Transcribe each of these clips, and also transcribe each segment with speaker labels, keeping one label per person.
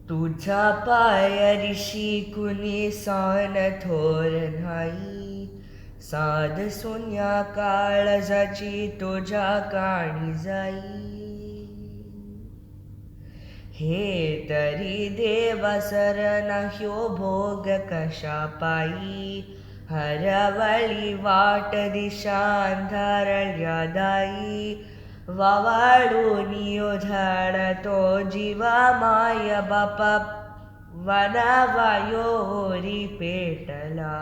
Speaker 1: तुझा पायरिशी कुणी सान थोर नाही, साध सोन्या काळजाची तुझ्या काणी जाई. हे तरी देवासर ह्यो भोग कशा पायी, हरवळी वाट दिशा अंधारल्या दाई. वावाळून तो जीवा माय बापा, वनवायोरी पेटला.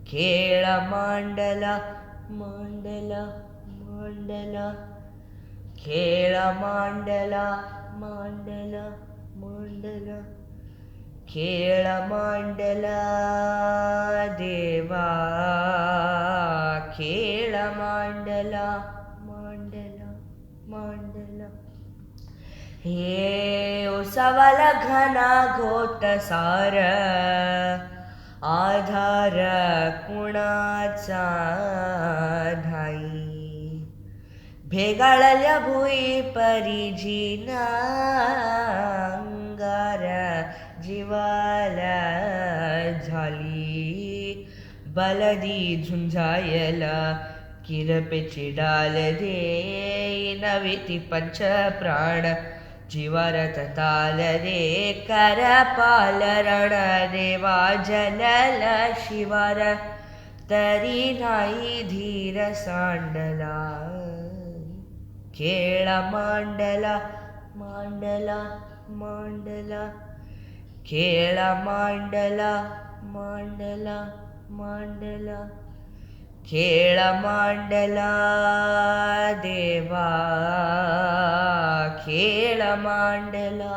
Speaker 1: खेळ मांडला मांडला मांडला, खेळ मांडला मांडला मांडला, खेळ मांडला देवा, खेळ मांडला मांडला मांडला. हे ओसावाला घना घोट सार, आधार कुणाचा धाई. भेगाळल्या भुई परिजीना अंगार, जीवाला झाली बलदी झुंजायला. किरपेची डाल दे नवी ती पंच प्राण, जीवारत ताल दे कर पाल रण. देवा जलल शिवार, तरी नाही धीर सांडला. खेळ मांडला मांडला मांडला, खेळ मांडला मांडला मांडला, खेळ मांडला देवा, खेळ मांडला.